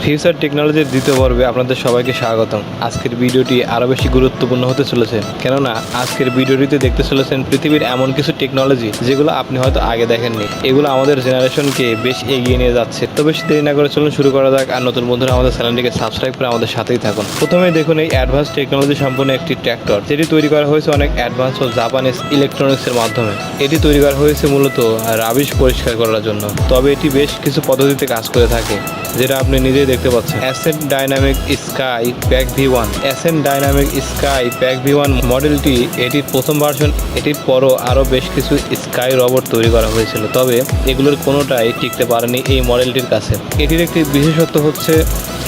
Future টেকনোলজির দ্বিতীয় পর্বে আপনাদের সবাইকে স্বাগতম। আজকের ভিডিওটি আরও বেশি গুরুত্বপূর্ণ হতে চলেছে, কেননা আজকের ভিডিওটিতে দেখতে চলেছেন পৃথিবীর এমন কিছু টেকনোলজি যেগুলো আপনি হয়তো আগে দেখেননি। এগুলো আমাদের জেনারেশনকে বেশ এগিয়ে নিয়ে যাচ্ছে। তো বেশি দেরি না করে চলুন শুরু করা যাক। আর নতুন বন্ধুরা আমাদের চ্যানেলটিকে সাবস্ক্রাইব করে আমাদের সাথেই থাকুন। প্রথমেই দেখুন এই অ্যাডভান্স টেকনোলজি সম্পন্ন একটি ট্র্যাক্টর, যেটি তৈরি করা হয়েছে অনেক অ্যাডভান্স ও জাপানিজ ইলেকট্রনিক্সের মাধ্যমে। এটি তৈরি করা হয়েছে মূলত রাবিশ পরিষ্কার করার জন্য, তবে এটি বেশ কিছু পদ্ধতিতে কাজ করে থাকে, যেটা আপনি নিজেই দেখতে পাচ্ছেন। Accent dynamic sky pack V1। Accent dynamic sky pack V1 মডেলটি এটির প্রথম ভার্সন। এটির পরও আরও বেশ কিছু স্কাই রোবট তৈরি করা হয়েছিল, তবে এগুলোর কোনোটাই টিকতে পারেনি এই মডেলটির কাছে। এটির একটি বিশেষত্ব হচ্ছে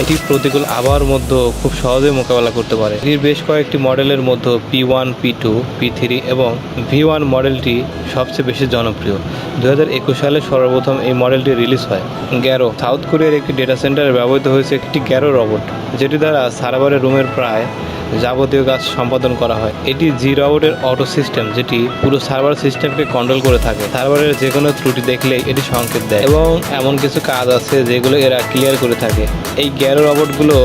এটি প্রতিকূল আবহাওয়ার মধ্যে খুব সহজে মোকাবেলা করতে পারে। এটির বেশ কয়েকটি মডেলের মধ্যে P1, P2, P3 এবং V1 মডেলটি সবচেয়ে বেশি জনপ্রিয়। 2021 সালে সর্বপ্রথম এই মডেলটি রিলিজ হয়। গ্যারো। সাউথ কোরিয়ার একটি ডেটা সেন্টারে ব্যবহৃত হয়েছে একটি গ্যারো রোবট, যেটি দ্বারা সার্ভারের রুমের প্রায় যাবতীয় কাজ সম্পাদন করা হয়। এটি জি রোবটের অটো সিস্টেম, যেটি পুরো সার্ভার সিস্টেমকে কন্ট্রোল করে থাকে। সার্ভারের যে কোনো ত্রুটি দেখলেই এটি সংকেত দেয় এবং এমন কিছু কাজ আছে যেগুলো এরা ক্লিয়ার করে থাকে। এই গ্যারো রোবটগুলো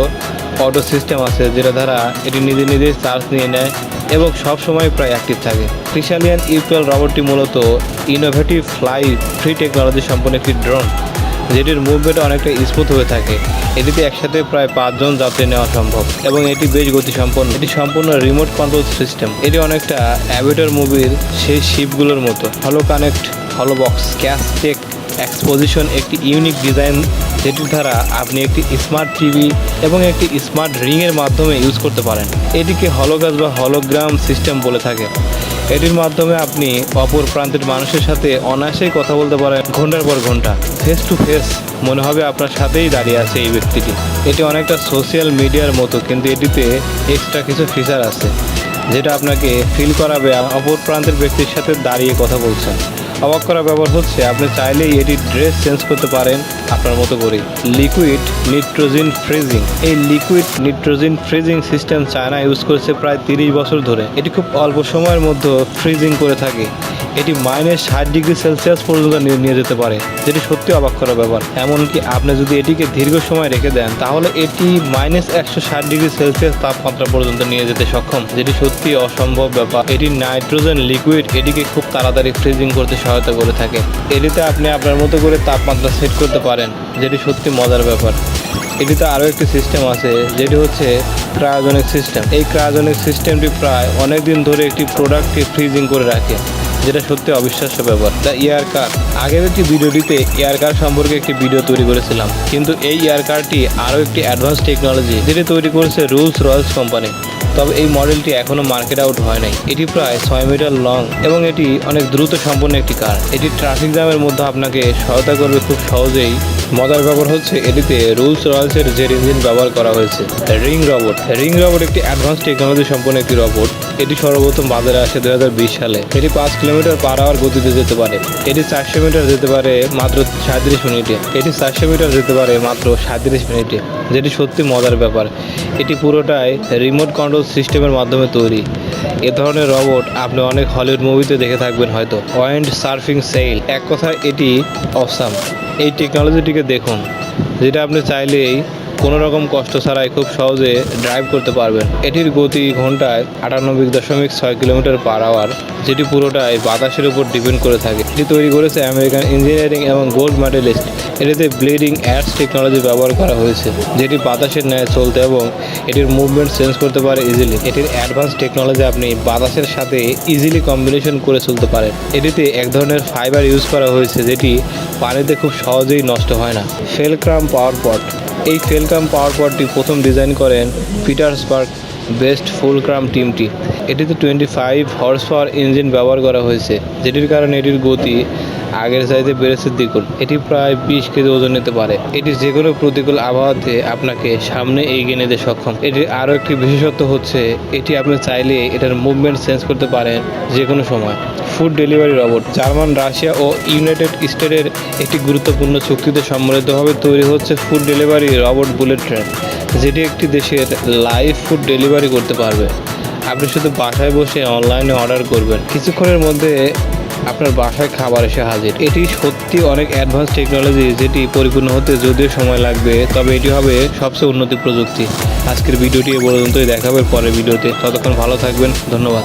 অটো সিস্টেম আছে, যেটা দ্বারা এটি নিজে চার্জ নিয়ে নেয় এবং সব সময় প্রায় অ্যাক্টিভ থাকে। ক্রিশালিয়ান ইউপিএল রোবটটি মূলত ইনোভেটিভ ফ্লাই ফ্রি টেকনোলজি সম্পন্ন একটি ড্রোন, যেটির মুভমেন্ট অনেকটা স্মুথ হয়ে থাকে। এটিতে একসাথে প্রায় 5 জন যাত্রী নেওয়া সম্ভব এবং এটি বেশ গতিসম্পন্ন। এটি সম্পূর্ণ রিমোট কন্ট্রোল সিস্টেম। এটি অনেকটা অ্যাভেটর মুভির সেই শিপগুলোর মতো। হলো কানেক্ট, হলো বক্স, ক্যাশ টেক এক্সপোজিশন একটি ইউনিক ডিজাইন, যেটির দ্বারা আপনি একটি স্মার্ট টিভি এবং একটি স্মার্ট রিংয়ের মাধ্যমে ইউজ করতে পারেন। এটিকে হলোগ্লাস বা হলোগ্রাম সিস্টেম বলে থাকে। এটির মাধ্যমে আপনি অপর প্রান্তের মানুষের সাথে অনায়াসেই কথা বলতে পারেন ঘন্টার পর ঘন্টা। ফেস টু ফেস মনে হবে আপনার সাথেই দাঁড়িয়ে আছে এই ব্যক্তিটি। এটি অনেকটা সোশ্যাল মিডিয়ার মতো, কিন্তু এটিতে এক্সট্রা কিছু ফিচার আছে, যেটা আপনাকে ফিল করাবে অপর প্রান্তের ব্যক্তির সাথে দাঁড়িয়ে কথা বলছেন। অবাক করা ব্যাপার হচ্ছে আপনি চাইলেই এটির ড্রেস চেঞ্জ করতে পারেন আপনার মতো করে। Liquid nitrogen freezing. এই liquid nitrogen freezing system China use করেছে প্রায় 30 বছর ধরে। এটি খুব অল্প সময়ের মধ্যে ফ্রিজিং করে থাকে। এটি -60°C পর্যন্ত নিয়ে যেতে পারে, যেটি সত্যি অবাক করা ব্যাপার। এমনকি আপনি যদি এটিকে দীর্ঘ সময় রেখে দেন, তাহলে এটি -160°C তাপমাত্রা পর্যন্ত নিয়ে যেতে সক্ষম, যেটি সত্যি অসম্ভব ব্যাপার। এটি নাইট্রোজেন লিকুইড এটিকে খুব তাড়াতাড়ি ফ্রিজিং করতে সহায়তা করে থাকে। এটিতে আপনি আপনার মতো করে তাপমাত্রা সেট করতে পারেন, যেটি সত্যি মজার ব্যাপার। এটিতে আরও একটি সিস্টেম আছে, যেটি হচ্ছে ক্রায়োজেনিক সিস্টেম। এই ক্রায়োজেনিক সিস্টেমটি প্রায় অনেক দিন ধরে একটি প্রোডাক্টকে ফ্রিজিং করে রাখে, যেটা সত্যি অবিশ্বাস্য ব্যাপার। দ্য এয়ার কার। আগের একটি ভিডিওটিতে এয়ার কার সম্পর্কে একটি ভিডিও তৈরি করেছিলাম, কিন্তু এই এয়ার কারটি আরও একটি অ্যাডভান্স টেকনোলজি, যেটি তৈরি করেছে রোলস রয়েস কোম্পানি। তবে এই মডেলটি এখনও মার্কেট আউট হয় নাই। এটি প্রায় 6 মিটার লং এবং এটি অনেক দ্রুত সম্পন্ন একটি কার। এটি ট্রাফিক জ্যামের মধ্যে আপনাকে সহায়তা করবে খুব সহজেই। মজার ব্যাপার হচ্ছে এটিতে রোলস রয়েসের জেট ইঞ্জিন ব্যবহার করা হয়েছে। Ring robot. রিং রোবট একটি অ্যাডভান্স টেকনোলজি সম্পন্ন একটি রোবট। এটি সর্বপ্রথম বাজারে আসে 2020 সালে। এটি 5 কিলোমিটার পার আওয়ার গতিতে যেতে পারে। এটি 400 মিটার যেতে পারে মাত্র 37 মিনিটে। এটি 400 মিটার যেতে পারে মাত্র 37 মিনিটে, যেটি সত্যি মজার ব্যাপার। এটি পুরোটাই রিমোট কন্ট্রোল সিস্টেমের মাধ্যমে তৈরি। এ ধরনের রোবট আপনি অনেক হলিউড মুভিতে দেখে থাকবেন হয়তো। Wind surfing sail. এক কথায় এটি অসাম। এই টেকনোলজিটিকে দেখুন, যেটা আপনি চাইলেই কোনো রকম কষ্ট ছাড়াই খুব সহজে ড্রাইভ করতে পারবেন। এটির গতি ঘন্টায় 98.6 কিলোমিটার পার আওয়ার, যেটি পুরোটাই বাতাসের উপর ডিপেন্ড করে থাকে। এটি তৈরি করেছে আমেরিকান ইঞ্জিনিয়ারিং এবং গোল্ড মেডেলিস্ট। এটিতে ব্লিডিং অ্যাডস টেকনোলজি ব্যবহার করা হয়েছে, যেটি বাতাসের ন্যায় চলতে এবং এটির মুভমেন্ট চেঞ্জ করতে পারে ইজিলি। এটির অ্যাডভান্স টেকনোলজি আপনি বাতাসের সাথে ইজিলি কম্বিনেশন করে চলতে পারেন। এটিতে এক ধরনের ফাইবার ইউজ করা হয়েছে, যেটি পানিতে খুব সহজেই নষ্ট হয় না। ফেলক্রাম পাওয়ার পট। এই ফেলক্রাম পাওয়ার পটটি প্রথম ডিজাইন করেন পিটার্সবার্গ বেস্ট ফুলক্রাম টিমটি। এটিতে 25 হর্স পাওয়ার ইঞ্জিন ব্যবহার করা হয়েছে, যেটির কারণে এটির গতি আগের চাইতে বেড়েছে দ্বিগুণ। এটি প্রায় 20 কেজি ওজন নিতে পারে। এটি যে কোনো প্রতিকূল আবহাওয়াতে আপনাকে সামনে এগিয়ে নিতে সক্ষম। এটির আরও একটি বিশেষত্ব হচ্ছে এটি আপনি চাইলে এটার মুভমেন্ট চেঞ্জ করতে পারেন যে কোনো সময়। Food delivery robot. German, Russia ও ইউনাইটেড স্টেটের একটি গুরুত্বপূর্ণ চুক্তিতে সম্মিলিতভাবে তৈরি হচ্ছে food delivery robot bullet train, যেটি একটি দেশের লাইভ ফুড ডেলিভারি করতে পারবে। আপনি শুধু বাসায় বসে অনলাইনে অর্ডার করবেন, কিছুক্ষণের মধ্যে আপনার বাসায় খাবার এসে হাজির। এটি সত্যি অনেক অ্যাডভান্স টেকনোলজি, যেটি পরিপূর্ণ হতে যদিও সময় লাগবে, তবে এটি হবে সবচেয়ে উন্নতি প্রযুক্তি। আজকের ভিডিওটি এ পর্যন্তই, দেখা হবে পরের ভিডিওতে। ততক্ষণ ভালো থাকবেন, ধন্যবাদ।